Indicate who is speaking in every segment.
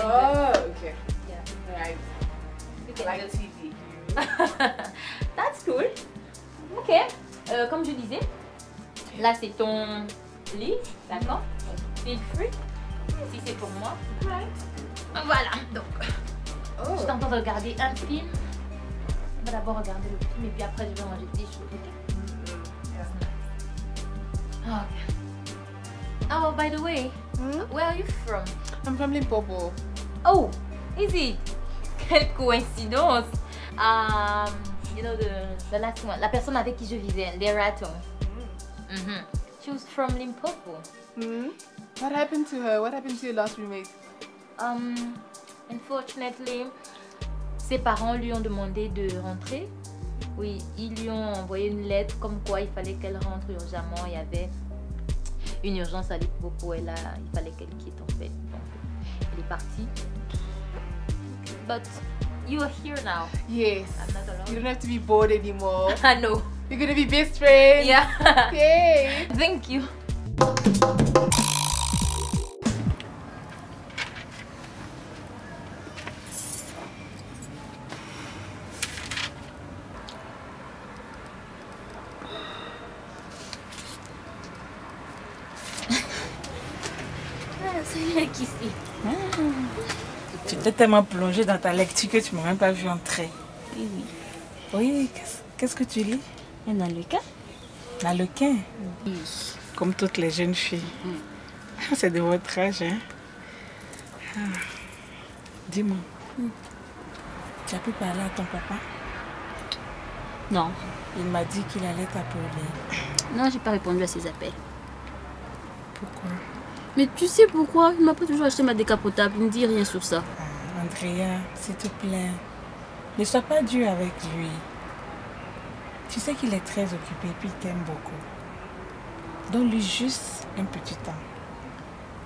Speaker 1: Oh, okay.
Speaker 2: Yeah.
Speaker 1: Right.
Speaker 2: You
Speaker 1: I
Speaker 2: can
Speaker 1: like
Speaker 2: just...
Speaker 1: TV.
Speaker 2: That's cool. Ok. Comme je disais, là c'est ton lit, d'accord? Feel free. Si c'est pour moi.
Speaker 1: Right.
Speaker 2: Voilà. Donc,
Speaker 1: Oh.
Speaker 2: je t'entends regarder un film. On va d'abord regarder le film et puis après je vais manger des choses. Ok?
Speaker 1: Yeah.
Speaker 2: Okay. Oh, by the way, where are you from?
Speaker 1: I'm from Limpopo.
Speaker 2: Oh, is it? Quelle coïncidence! You know the last one, la personne avec qui je vivais, Lerato. She was from Limpopo.
Speaker 1: What happened to her? What happened to your last roommate?
Speaker 2: Unfortunately, ses parents lui ont demandé de rentrer. Oui, ils lui ont envoyé une lettre comme quoi il fallait qu'elle rentre urgemment. Il y avait une urgence à Limpopo et là, il fallait qu'elle quitte en fait. Donc, elle est partie. But you are here now.
Speaker 1: Yes.
Speaker 2: I'm not alone.
Speaker 1: You don't have to be bored anymore.
Speaker 2: I know.
Speaker 1: You're gonna be best friends.
Speaker 2: Yeah.
Speaker 1: Yay.
Speaker 2: Thank you. C'est ici.
Speaker 3: Tu t'es tellement plongée dans ta lecture que tu m'as même pas vu entrer.
Speaker 4: Oui, oui.
Speaker 3: Oui, qu'est-ce que tu lis?
Speaker 4: Et dans le cas?
Speaker 3: Nallequin,
Speaker 4: Oui.
Speaker 3: comme toutes les jeunes filles. C'est de votre âge, hein? Ah. Dis-moi, tu as pu parler à ton papa?
Speaker 4: Non.
Speaker 3: Il m'a dit qu'il allait t'appeler.
Speaker 4: Non, j'ai pas répondu à ses appels.
Speaker 3: Pourquoi?
Speaker 4: Mais tu sais pourquoi? Il m'a pas toujours acheté ma décapotable. Il me dit rien sur ça.
Speaker 3: Ah, Andrea, s'il te plaît, ne sois pas dur avec lui. Tu sais qu'il est très occupé et puis il t'aime beaucoup. Donne-lui juste un petit temps.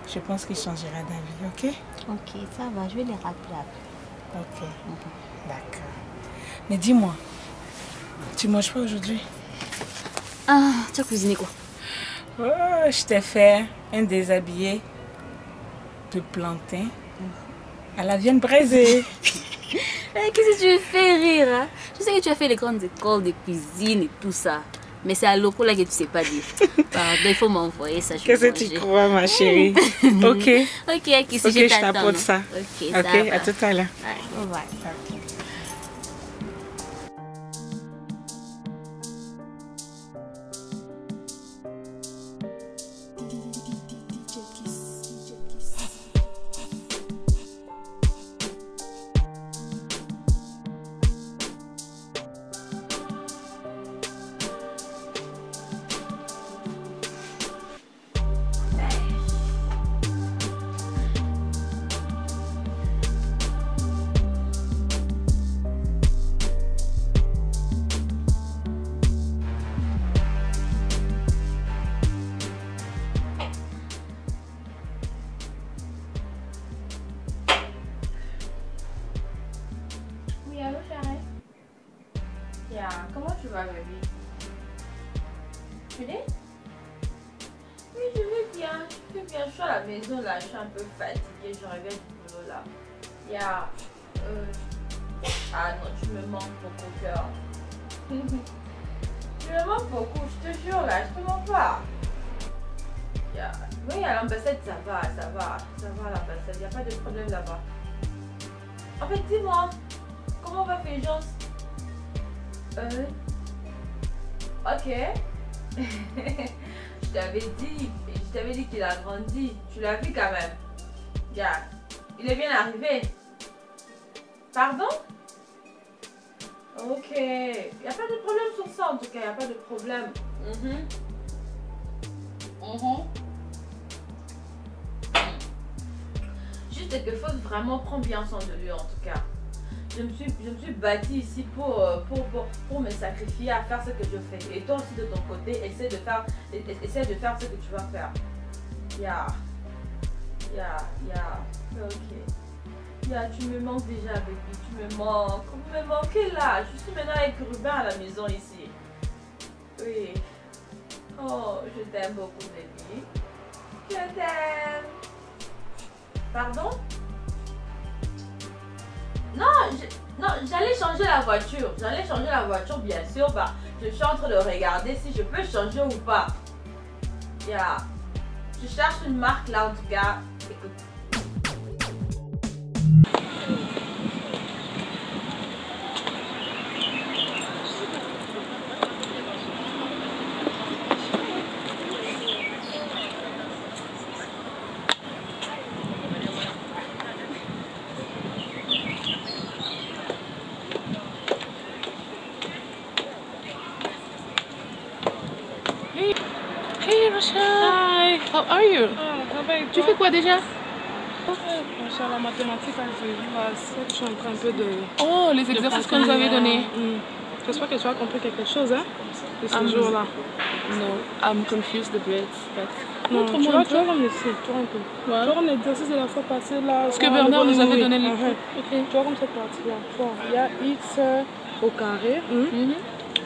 Speaker 3: Je pense qu'il changera d'avis, ok?
Speaker 4: Ok, ça va, je vais les rappeler après.
Speaker 3: Ok, d'accord. Mais dis-moi, tu manges pas aujourd'hui?
Speaker 4: Ah, tu as cuisiné quoi?
Speaker 3: Oh, je t'ai fait un déshabillé de plantain à la viande braisée.
Speaker 4: Qu'est-ce que tu me fais rire, hein? Je sais que tu as fait les grandes écoles de cuisine et tout ça. Mais c'est à l'eau là que tu sais pas dire. Pardon, il faut m'envoyer ça.
Speaker 3: Qu'est-ce que tu crois, ma chérie? Ok.
Speaker 4: Ok, si
Speaker 3: Ok,
Speaker 4: je
Speaker 3: je
Speaker 4: t'attends.
Speaker 3: t'apporte ça.
Speaker 4: Ok,
Speaker 3: Ok,
Speaker 4: ça va.
Speaker 3: à tout à l'heure.
Speaker 4: Ouais, au revoir.
Speaker 2: Oui, allô, chérie? Yeah, comment tu vas, baby? Tu dis? Oui, je vais bien. Je vais bien. Je suis à la maison là. Je suis un peu fatiguée. Je reviens du boulot là. Yeah. Ah non, tu me manques beaucoup, cœur. Tu me manques beaucoup. Je te jure là. Je te mens pas. Yeah. Oui, à l'ambassade, ça va. Ça va. Ça va à l'ambassade. Il n'y a pas de problème là-bas. En fait, dis-moi. Comment va Fulgence? Ok. Je t'avais dit qu'il a grandi. Tu l'as vu quand même. Yeah. Il est bien arrivé. Pardon? Ok. Il n'y a pas de problème sur ça en tout cas. Il n'y a pas de problème. Juste qu'il faut vraiment prendre bien soin de lui en tout cas. Je me suis bâtie ici pour me sacrifier à faire ce que je fais. Et toi aussi de ton côté, essaie de faire ce que tu vas faire. Yeah. Ok. Yeah, tu me manques déjà, baby. Tu me manques. Vous me manquez là. Je suis maintenant avec Ruben à la maison ici. Oui. Oh, je t'aime beaucoup, baby. Je t'aime. Pardon? j'allais changer la voiture. J'allais changer la voiture, bien sûr. Bah, je suis en train de regarder si je peux changer ou pas. Yeah. Je cherche une marque là, en tout cas. Écoute.
Speaker 1: Hey Rachel. Hi. How are you? Tu fais quoi déjà?
Speaker 5: Je suis à la mathématique à je suis en train un peu de...
Speaker 1: Oh, les exercices qu'on nous avait donnés.
Speaker 5: J'espère que tu as compris quelque chose, hein, de ce jour-là.
Speaker 1: No, I'm confused a bit, but...
Speaker 5: Non, tu vois comme ici, tu vois un peu. Tu vois comme l'exercice de la fois passée là.
Speaker 1: Parce que Bernard nous avait donné les
Speaker 5: cours. Tu vois comme cette partie-là. Il y a x au carré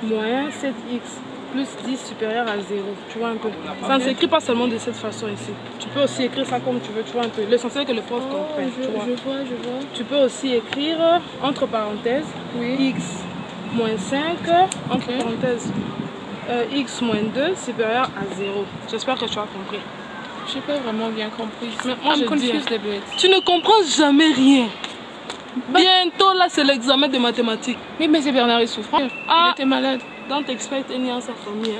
Speaker 5: moins 7x plus 10 supérieur à 0. Tu vois un peu. Ça ne s'écrit pas seulement de cette façon ici. Tu peux aussi écrire ça comme tu veux, tu vois un peu. L'essentiel est que le prof comprenne.
Speaker 1: Je vois.
Speaker 5: Tu peux aussi écrire entre parenthèses x moins 5 entre parenthèses x moins 2 supérieur à 0. J'espère que tu as compris.
Speaker 1: Je n'ai pas vraiment bien compris.
Speaker 5: Mais moi,
Speaker 1: I'm confused a bit.
Speaker 5: Tu ne comprends jamais rien. Bientôt là c'est l'examen de mathématiques.
Speaker 1: Mais c'est Bernard est souffrant. Il était malade.
Speaker 5: Don't expect any answer from me.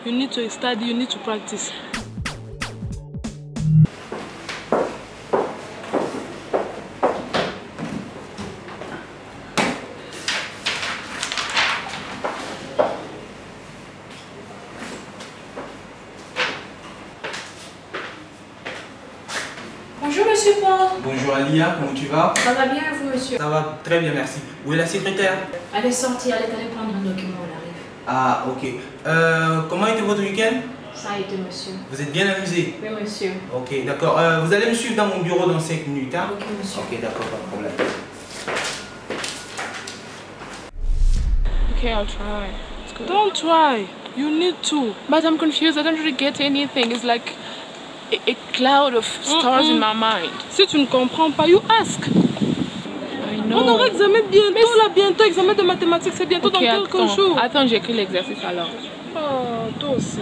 Speaker 5: You need to study, you need to practice.
Speaker 6: Bonjour Monsieur Paul.
Speaker 7: Bonjour Alia, comment tu vas?
Speaker 6: Ça va bien vous monsieur?
Speaker 7: Ça va très bien, merci. Où est la secrétaire?
Speaker 6: Elle est sortie, elle est allée prendre un document, elle arrive.
Speaker 7: Ah, ok. Comment était votre week-end?
Speaker 6: Ça a été monsieur.
Speaker 7: Vous êtes bien amusé?
Speaker 6: Oui monsieur.
Speaker 7: Ok, d'accord. Vous allez me suivre dans mon bureau dans 5 minutes, hein?
Speaker 6: Ok monsieur.
Speaker 7: Ok, d'accord, pas de problème.
Speaker 1: Okay, I'll try.
Speaker 5: Don't try. You need to.
Speaker 1: But I'm confused. I don't really get anything. It's like a cloud of stars in my mind.
Speaker 5: Si tu ne comprends pas, you ask.
Speaker 1: I know.
Speaker 5: On aura examen bientôt, là, bientôt. Examen de mathématiques, c'est bientôt dans quelques jours.
Speaker 1: Attends, j'écris l'exercice alors.
Speaker 5: Oh, toi aussi.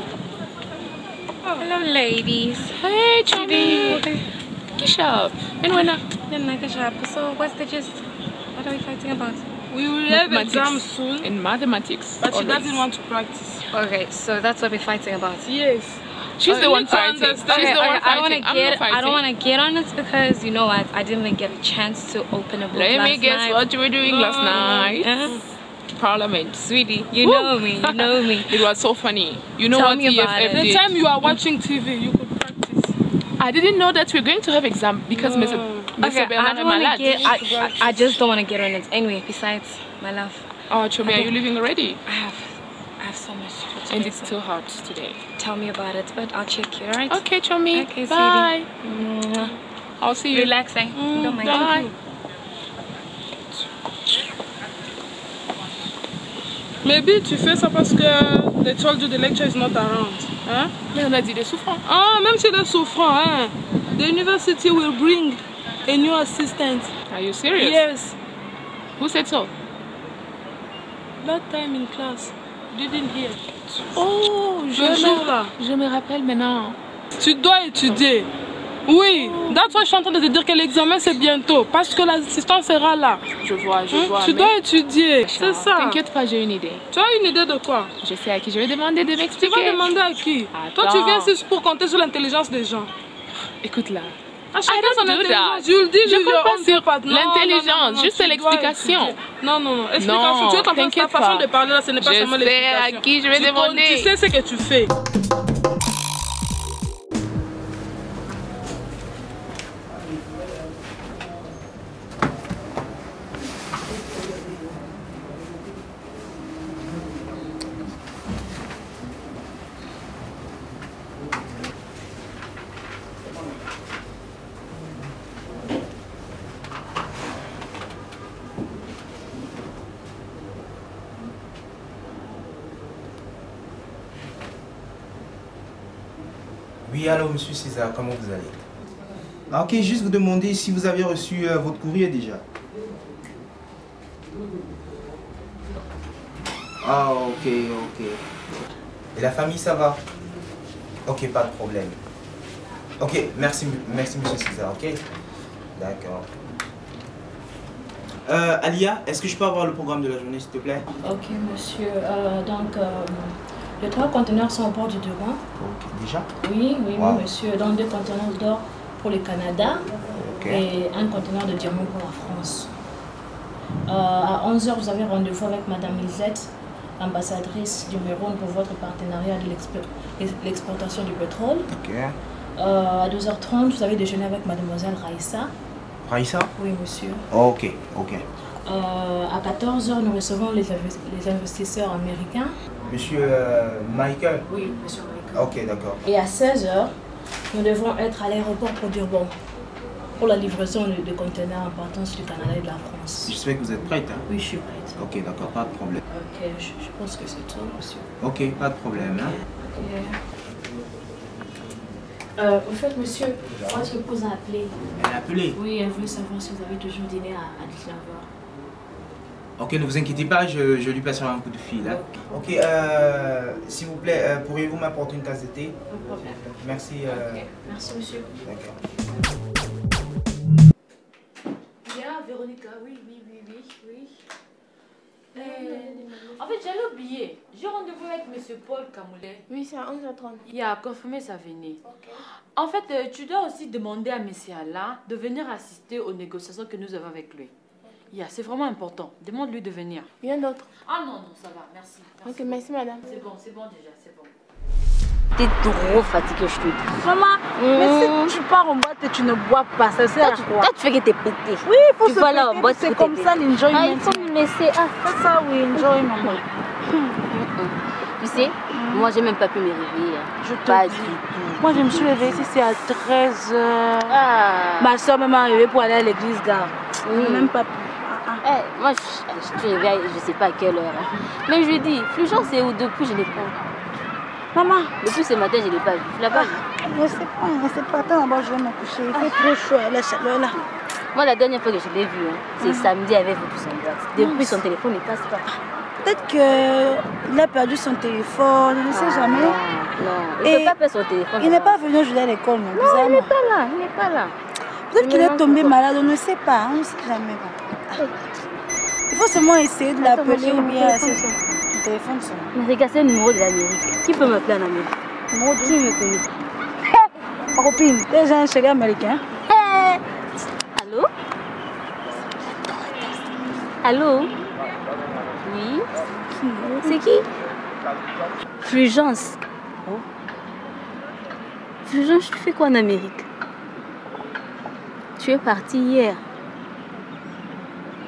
Speaker 8: Hello, ladies.
Speaker 1: Hey, Chubby. Kishop. And when
Speaker 8: Didn't like a job. So, what's the gist? What are we fighting about?
Speaker 5: We will have exams soon.
Speaker 1: In mathematics.
Speaker 5: But she doesn't want to practice.
Speaker 8: Okay, so that's what we're fighting about.
Speaker 5: Yes.
Speaker 1: She's the one fighting. She's the one fighting.
Speaker 8: I don't want to get on it because you know what? I didn't even get a chance to open a book
Speaker 1: Let me
Speaker 8: last
Speaker 1: guess
Speaker 8: night.
Speaker 1: what you were doing last night. Parliament.
Speaker 8: Sweetie, you know me. You know me.
Speaker 1: It was so funny. You know
Speaker 8: Tell
Speaker 1: what
Speaker 8: me about
Speaker 1: EFF
Speaker 8: it.
Speaker 1: did?
Speaker 5: The time you are watching TV, you could practice.
Speaker 1: I didn't know that we're going to have exam because Mr.
Speaker 8: Okay,
Speaker 1: Bernard est malade.
Speaker 8: I just don't want to get on it. Anyway, besides, my love.
Speaker 1: Oh, Chubby, are you leaving already?
Speaker 8: I have so much to do.
Speaker 1: And it's too hot today.
Speaker 8: Tell me about it, but I'll check you, alright?
Speaker 1: Okay, Chummy.
Speaker 8: Okay,
Speaker 1: bye.
Speaker 8: Sweetie.
Speaker 1: I'll see you.
Speaker 8: Relaxing. Don't mind.
Speaker 1: Bye.
Speaker 5: Maybe tu fais ça parce que they told you the lecture is not around. Hein?
Speaker 1: Mais on a dit des souffrants.
Speaker 5: Ah, même si elle est souffrant, hein? The university will bring a new assistant.
Speaker 1: Are you serious?
Speaker 5: Yes.
Speaker 1: Who said so?
Speaker 5: That time in class, didn't hear.
Speaker 1: Oh, je me rappelle maintenant.
Speaker 5: Tu dois étudier. Oui, that's why je suis en train de te dire que l'examen c'est bientôt. Parce que l'assistant sera là.
Speaker 1: Je vois.
Speaker 5: Tu dois étudier. C'est ça.
Speaker 1: T'inquiète pas, j'ai une idée.
Speaker 5: Tu as une idée de quoi?
Speaker 1: Je sais à qui je vais demander de
Speaker 5: Tu
Speaker 1: m'expliquer.
Speaker 5: vas demander à qui?
Speaker 1: Attends.
Speaker 5: Toi, tu viens ici pour compter sur l'intelligence des gens.
Speaker 1: Écoute là.
Speaker 5: À chacun son
Speaker 1: do
Speaker 5: intelligence.
Speaker 1: that.
Speaker 5: Je le dis,
Speaker 1: Je compte pas sur
Speaker 5: non,
Speaker 1: l'intelligence,
Speaker 5: non,
Speaker 1: juste
Speaker 5: tu dois
Speaker 1: l'explication.
Speaker 5: étudier. Non. Explication. Tu es en train de ta façon de parler là, ce n'est pas seulement
Speaker 1: Je sais
Speaker 5: l'explication.
Speaker 1: à qui je vais demander.
Speaker 5: Tu sais ce que tu fais.
Speaker 7: Oui, allô, monsieur César, comment vous allez? Ah, ok, juste vous demander si vous avez reçu votre courrier déjà. Ah, ok. Et la famille, ça va? Ok, pas de problème. Ok, merci monsieur César, ok? D'accord. Alia, est-ce que je peux avoir le programme de la journée, s'il te plaît?
Speaker 6: Ok, monsieur. Les 3 conteneurs sont au port du Durand.
Speaker 7: Ok, déjà?
Speaker 6: Oui,
Speaker 7: Wow.
Speaker 6: monsieur. Donc 2 conteneurs d'or pour le Canada et un conteneur de diamants pour la France. À 11h, vous avez rendez-vous avec Madame Lisette, ambassadrice du Meroun pour votre partenariat de l'exportation du pétrole.
Speaker 7: Ok.
Speaker 6: À 12h30, vous avez déjeuné avec Mademoiselle Raïssa.
Speaker 7: Raïssa?
Speaker 6: Oui, monsieur.
Speaker 7: Ok.
Speaker 6: À 14h, nous recevons les investisseurs américains.
Speaker 7: Monsieur Michael?
Speaker 6: Oui, monsieur Michael.
Speaker 7: Ok, d'accord.
Speaker 6: Et à 16h, nous devons être à l'aéroport pour Durban pour la livraison de conteneurs en partance du Canada et de la France.
Speaker 7: J'espère que vous êtes prête, hein?
Speaker 6: Oui, je suis prête.
Speaker 7: Ok, d'accord, pas de problème.
Speaker 6: Ok, je pense que c'est tout, monsieur.
Speaker 7: Ok, pas de problème, hein?
Speaker 6: Au fait, monsieur, votre épouse a appelé.
Speaker 7: Elle a appelé?
Speaker 6: Oui, elle veut savoir si vous avez toujours dîné à 19h.
Speaker 7: Ok, ne vous inquiétez pas, je lui passerai un coup de fil. Hein. Ok, s'il vous plaît, pourriez-vous m'apporter une tasse de thé?
Speaker 6: Pas de problème.
Speaker 7: Merci.
Speaker 6: Merci, monsieur.
Speaker 7: D'accord.
Speaker 2: Bien, Véronica, oui. En fait, j'allais oublier. J'ai rendez-vous avec monsieur Paul Kamoulet.
Speaker 1: Oui, c'est à 11h30.
Speaker 2: Il a confirmé sa venue. En fait, tu dois aussi demander à monsieur Alain de venir assister aux négociations que nous avons avec lui. C'est vraiment important. Demande-lui de venir.
Speaker 1: Rien d'autre.
Speaker 2: Ah non, ça va, merci.
Speaker 1: Ok, merci madame.
Speaker 2: C'est bon déjà, c'est bon.
Speaker 4: T'es trop fatiguée, je te dis.
Speaker 3: Maman, mais si tu pars en boîte et tu ne bois pas, ça sert à quoi?
Speaker 4: Toi, tu fais que t'es pété.
Speaker 3: Oui, il faut
Speaker 4: tu
Speaker 3: se
Speaker 4: vas là en
Speaker 3: péter,
Speaker 4: boîte,
Speaker 3: c'est comme ça l'enjoyment.
Speaker 4: Ah, il faut me laisser. Ah,
Speaker 3: c'est ça, oui, enjoy, maman.
Speaker 4: Tu sais, moi, j'ai même pas pu me réveiller.
Speaker 3: Je te
Speaker 4: pas
Speaker 3: dis.
Speaker 4: du tout.
Speaker 3: Moi, je me suis réveillée ici, c'est à 13h.
Speaker 4: Ah.
Speaker 3: Ma soeur même est arrivée pour aller à l'église, gare. Je n'ai même pas pu.
Speaker 4: Moi, je te réveille, je sais pas à quelle heure. Hein. Mais je lui dis, Fulgence, c'est où depuis, je l'ai pas vu.
Speaker 3: Maman.
Speaker 4: Depuis ce matin, je l'ai pas vu. Tu l'as pas vu?
Speaker 3: Je sais pas. Attends, d'abord, je vais me coucher. Il fait trop chaud, la chaleur là.
Speaker 4: Moi, la dernière fois que je l'ai vu, hein, c'est samedi avec vous tous en boîte. Depuis, son téléphone ne passe pas.
Speaker 3: Peut-être qu'il a perdu son téléphone, je ne sais jamais.
Speaker 4: Non, il ne peut pas perdre son téléphone.
Speaker 3: Il n'est pas venu aujourd'hui à l'école, non, bizarrement.
Speaker 4: Il n'est pas là.
Speaker 3: Peut-être qu'il est tombé malade, on ne sait pas, on ne sait jamais. Il faut seulement essayer de l'appeler ou bien son téléphone sonne.
Speaker 4: Mais regarde, c'est le numéro de l'Amérique. Qui peut m'appeler en Amérique?
Speaker 3: Numéro de
Speaker 4: qui me connaît?
Speaker 3: Ma copine, déjà un chéri américain.
Speaker 4: Allô? Allô? Oui? C'est qui? Fulgence. Oh. Fulgence, tu fais quoi en Amérique? Tu es partie hier.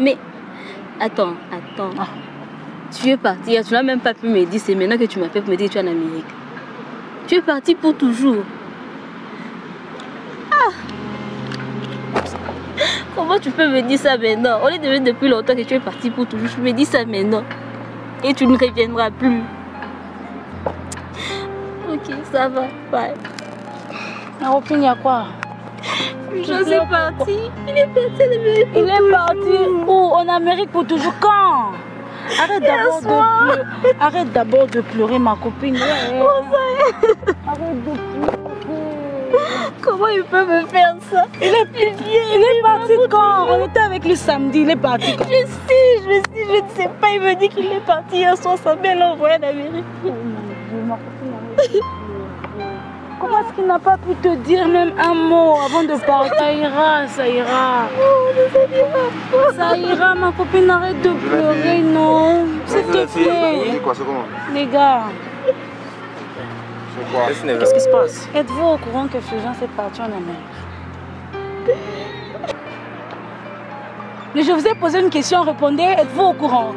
Speaker 4: Mais, attends. Tu es partie hier, tu n'as même pas pu me dire, c'est maintenant que tu m'appelles pour me dire que tu es en Amérique. Tu es partie pour toujours. Comment tu peux me dire ça maintenant? On est devenu depuis longtemps que tu es partie pour toujours. Tu me dis ça maintenant. Et tu ne reviendras plus. Ok, ça va. Bye.
Speaker 3: Ma copine, il y a quoi?
Speaker 4: Je suis parti. Il est parti en Amérique.
Speaker 3: Il est parti où? En Amérique pour toujours. Quand? Arrête d'abord de pleurer, ma copine. Arrête de pleurer.
Speaker 4: Comment il peut me faire ça?
Speaker 3: Il est parti quand? On était avec lui samedi, il est parti quand?
Speaker 4: Je ne sais pas. Il me dit qu'il est parti hier soir, sa mère l'a envoyé en Amérique.
Speaker 3: Comment est-ce qu'il n'a pas pu te dire même un mot avant de partir? Ça ira. Ça ira, ma copine, arrête de pleurer, non. S'il te plaît. Les gars.
Speaker 9: Qu'est-ce qui se passe?
Speaker 3: Êtes-vous au courant que Fulgence est parti en Amérique? Mais je vous ai posé une question, répondez, êtes-vous au courant?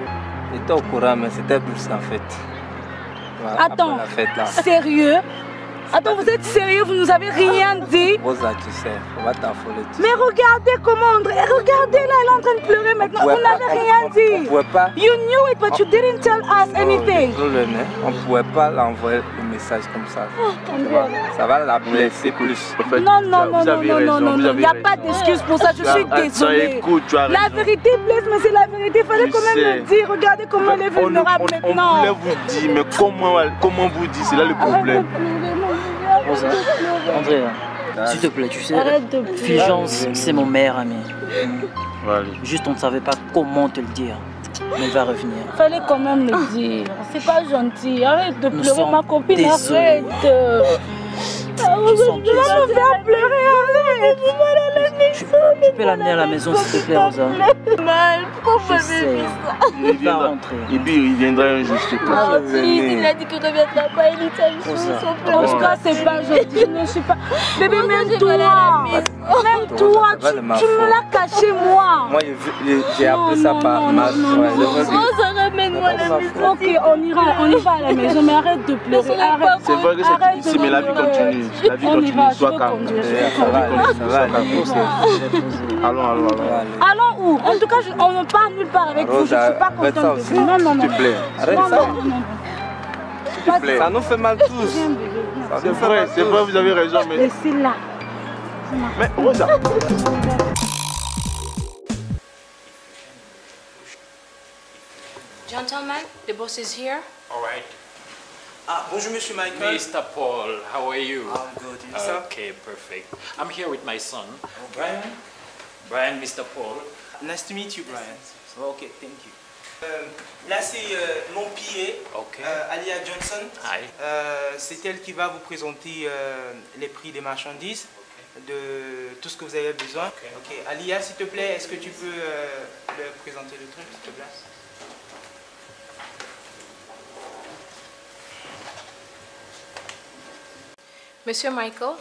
Speaker 9: J'étais au courant, mais c'était plus en fait.
Speaker 3: Attends,
Speaker 9: la fête, là.
Speaker 3: Sérieux? Attends, vous êtes sérieux? Vous nous avez rien dit?
Speaker 9: Rosa, tu sais, on va t'affoler.
Speaker 3: Mais regardez comment André... Regardez là, elle est en train de pleurer maintenant. Vous n'avez rien dit.
Speaker 9: On pouvait pas.
Speaker 3: You knew it, but you didn't tell us anything.
Speaker 9: On ne pouvait pas l'envoyer le message comme ça. Ça va la blesser plus.
Speaker 3: Non, il n'y a pas d'excuse pour ça, je suis désolée. La vérité blesse, mais c'est la vérité, il fallait quand même le dire. Regardez comment elle est vulnérable maintenant.
Speaker 10: On voulait vous dire, mais comment vous dire, c'est là le problème.
Speaker 11: Rosa, André, s'il te plaît, tu sais, Fulgence, c'est mon meilleur ami. Juste, on ne savait pas comment te le dire. Mais il va revenir.
Speaker 3: Il fallait quand même le dire. C'est pas gentil. Arrête de pleurer, ma copine,
Speaker 11: désolés.
Speaker 3: arrête. Je vais me faire pleurer, arrête.
Speaker 11: Tu peux l'amener à la maison, s'il te plaît, Rosa.
Speaker 3: Pourquoi vous m'avez fait ça?
Speaker 10: Il va rentrer. Et puis il viendra un jour, je te
Speaker 3: Il a dit qu'il ne reviendra pas, il dit ça. En tout cas, c'est pas gentil. Je ne suis pas. Bébé, même toi. Même toi, tu me l'as caché, moi.
Speaker 9: Moi, j'ai appris ça par ma soeur.
Speaker 3: Rosa, ramène-moi à la maison. Ok, on y va à la maison, mais arrête de pleurer. Arrête.
Speaker 10: C'est vrai que c'est difficile, mais la vie continue. La vie continue, sois calme.
Speaker 9: Ça va,
Speaker 10: Allons.
Speaker 3: Allons où? En tout cas, on ne part nulle part avec vous. Je ne suis pas contente de vous. Non.
Speaker 9: S'il te plaît, arrête ça. S'il te plaît. Ça nous fait mal tous.
Speaker 10: C'est vrai, vous avez raison, mais...
Speaker 3: Laissez là.
Speaker 10: Mais Rosa.
Speaker 6: Gentlemen, the boss is here.
Speaker 12: All right.
Speaker 7: Bonjour, Monsieur Michael.
Speaker 12: Mr. Paul, how are you?
Speaker 7: I'm good. You, sir?
Speaker 12: Okay, perfect. I'm here with my son.
Speaker 7: Brian.
Speaker 12: Brian, Mr. Paul.
Speaker 7: Nice to meet you, Brian. Okay, thank you. Là, c'est mon PA, Alia Johnson.
Speaker 12: Hi.
Speaker 7: C'est elle qui va vous présenter les prix des marchandises, de tout ce que vous avez besoin. Ok. Alia, s'il te plaît, est-ce que tu peux leur présenter le truc, s'il te plaît?
Speaker 6: Monsieur Michael,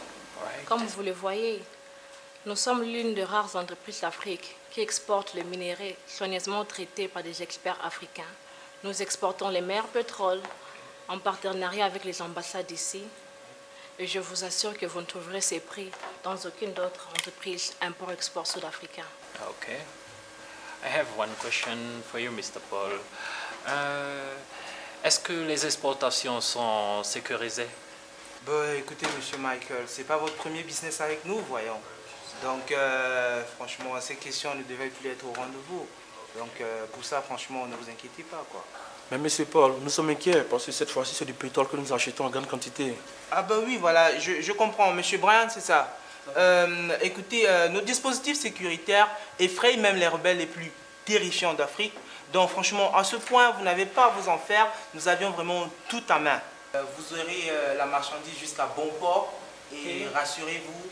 Speaker 6: comme vous le voyez, nous sommes l'une des rares entreprises d'Afrique qui exportent les minéraux soigneusement traités par des experts africains. Nous exportons les meilleurs pétroles en partenariat avec les ambassades ici. Et je vous assure que vous ne trouverez ces prix dans aucune autre entreprise import-export sud-africain.
Speaker 12: Okay. I have one question for you, Mr. Paul. Est-ce que les exportations sont sécurisées?
Speaker 7: Écoutez, Monsieur Michael, c'est pas votre premier business avec nous, voyons. Donc, franchement, ces questions ne devaient plus être au rendez-vous. Donc, pour ça, franchement, ne vous inquiétez pas, quoi.
Speaker 10: Mais Monsieur Paul, nous sommes inquiets parce que cette fois-ci, c'est du pétrole que nous achetons en grande quantité.
Speaker 7: Ah oui, voilà, je comprends. Monsieur Brian, c'est ça. Écoutez, nos dispositifs sécuritaires effrayent même les rebelles les plus terrifiants d'Afrique. Donc, franchement, à ce point, vous n'avez pas à vous en faire. Nous avions vraiment tout à main. Vous aurez la marchandise jusqu'à bon port et rassurez-vous,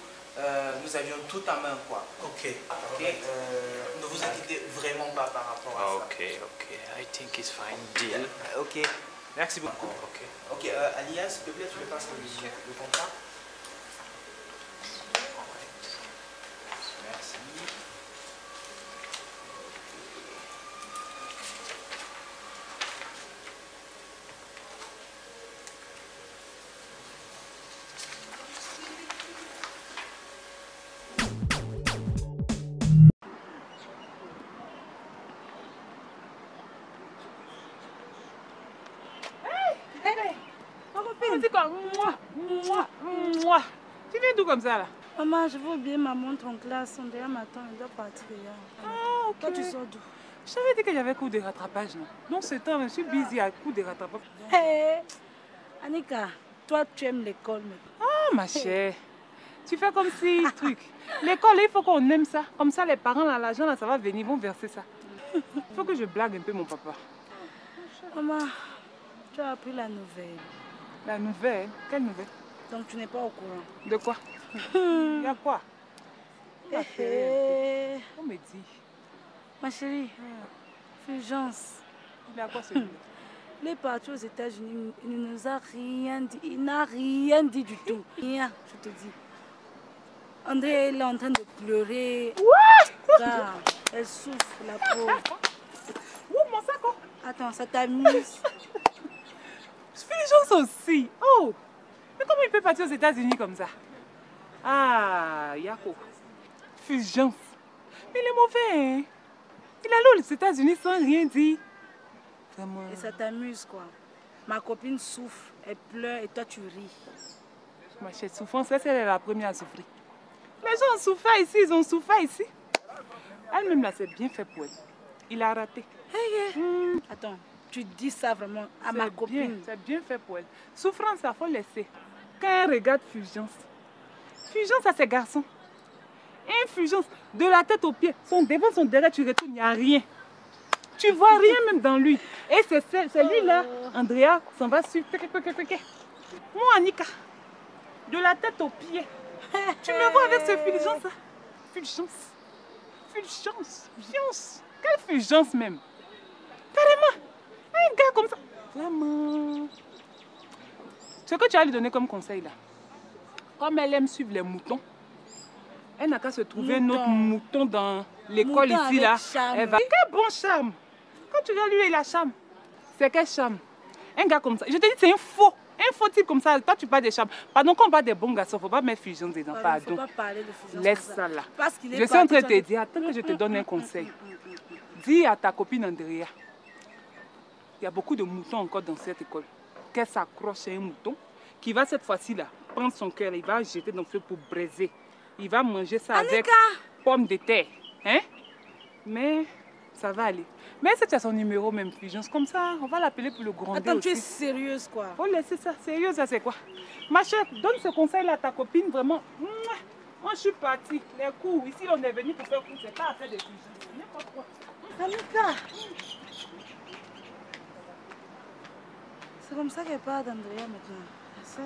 Speaker 7: nous avions tout à main, quoi. Ok. Ne vous inquiétez vraiment pas par rapport à ça.
Speaker 12: Ok. I think it's fine. Deal.
Speaker 7: Ok. Merci beaucoup. Ok. Alia, s'il te plaît, tu peux passer le contrat. Merci.
Speaker 1: Tu viens d'où comme ça là?
Speaker 3: Maman, je veux oublier ma montre en classe. On dirait m'attend, elle doit partir là.
Speaker 1: Ah, ok.
Speaker 3: Toi, tu sors d'où?
Speaker 1: Je t'avais dit que j'avais cours de rattrapage, non? Donc ce temps, je suis busy à cours de rattrapage.
Speaker 3: Hé, Annika, toi, tu aimes l'école, mais...
Speaker 1: Oh, ma chère, tu fais comme si, truc. L'école, il faut qu'on aime ça. Comme ça, les parents, là, l'argent, là, ça va venir, ils vont verser ça. Il faut que je blague un peu mon papa.
Speaker 3: Maman, tu as appris la nouvelle.
Speaker 1: La nouvelle? Quelle nouvelle?
Speaker 3: Donc tu n'es pas au courant.
Speaker 1: De quoi? Il y a quoi? On me dit.
Speaker 3: Ma chérie, Fulgence.
Speaker 1: Il y a quoi celui-là?
Speaker 3: Il est parti aux États-Unis, il ne nous a rien dit. Il n'a rien dit du tout. Rien, je te dis. André, elle est en train de pleurer.
Speaker 1: What?
Speaker 3: Regarde, elle souffre, la pauvre.
Speaker 1: Où mon sac?
Speaker 3: Attends, ça t'amuse?
Speaker 1: Fulgence aussi. Oh! Mais comment il peut partir aux États-Unis comme ça? Ah, Yako. Fulgence. Mais il est mauvais, hein? Il est allé aux États-Unis sans rien dire. Vraiment.
Speaker 3: Et ça t'amuse, quoi. Ma copine souffre, elle pleure et toi tu ris.
Speaker 1: Ma chère, souffrance, elle est la première à souffrir. Les gens ont souffert ici, ils ont souffert ici. Elle-même, là, c'est bien fait pour elle. Il a raté.
Speaker 3: Attends, tu dis ça vraiment à ma copine?
Speaker 1: C'est bien fait pour elle. Souffrance, il faut laisser. Quand elle regarde Fulgence, Fulgence a ses garçons. Et Fulgence, de la tête aux pieds, son devant, son derrière, tu retournes, il n'y a rien. Tu vois rien même dans lui. Et c'est lui-là, Andrea, s'en va suivre. Moi, Annika, de la tête aux pieds. Tu me vois avec ce Fulgence-là. Fulgence. Fulgence. Fulgence. Quelle Fulgence même. Carrément. Un gars comme ça. Vraiment. Ce que tu as lui donné comme conseil là. Comme elle aime suivre les moutons, elle n'a qu'à se trouver un autre mouton dans l'école ici là. Elle va. Quel bon charme. Quand tu regardes lui, il a charme. C'est quel charme. Un gars comme ça. Je te dis, c'est un faux type comme ça. Toi, tu parles des charmes. Pardon, quand on parle des bons garçons, il ne faut pas mettre Fulgence dedans. Pardon.
Speaker 3: Il ne faut pas parler de Fulgence.
Speaker 1: Laisse ça là. Je suis en train de te dire, attends que je te donne un conseil. Dis à ta copine Andrea, il y a beaucoup de moutons encore dans cette école, qu'elle s'accroche à un mouton qui va cette fois-ci là prendre son cœur, il va jeter dans le feu pour braiser. Il va manger ça avec pommes de terre. Hein? Mais ça va aller. Mais si tu as son numéro même, Fulgence, comme ça, on va l'appeler pour le gronder.
Speaker 3: Attends,
Speaker 1: aussi.
Speaker 3: tu es sérieuse quoi?
Speaker 1: Faut laisser ça. Sérieuse, ça c'est quoi? Ma chère, donne ce conseil là à ta copine, vraiment. Moi je suis partie. Les cours, ici on est venu pour faire cours, c'est pas à faire des Fulgence. N'importe quoi.
Speaker 3: Annika! C'est comme ça qu'elle parle d'Andrea maintenant. Ça.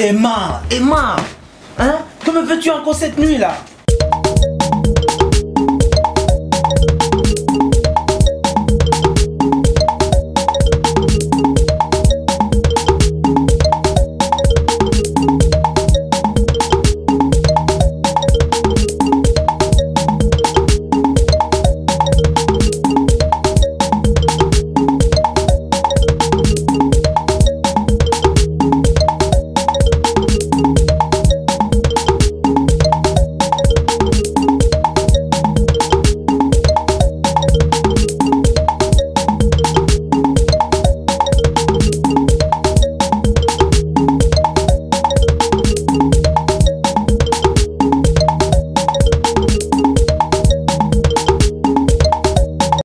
Speaker 7: Emma, hein? Que me veux-tu encore cette nuit là?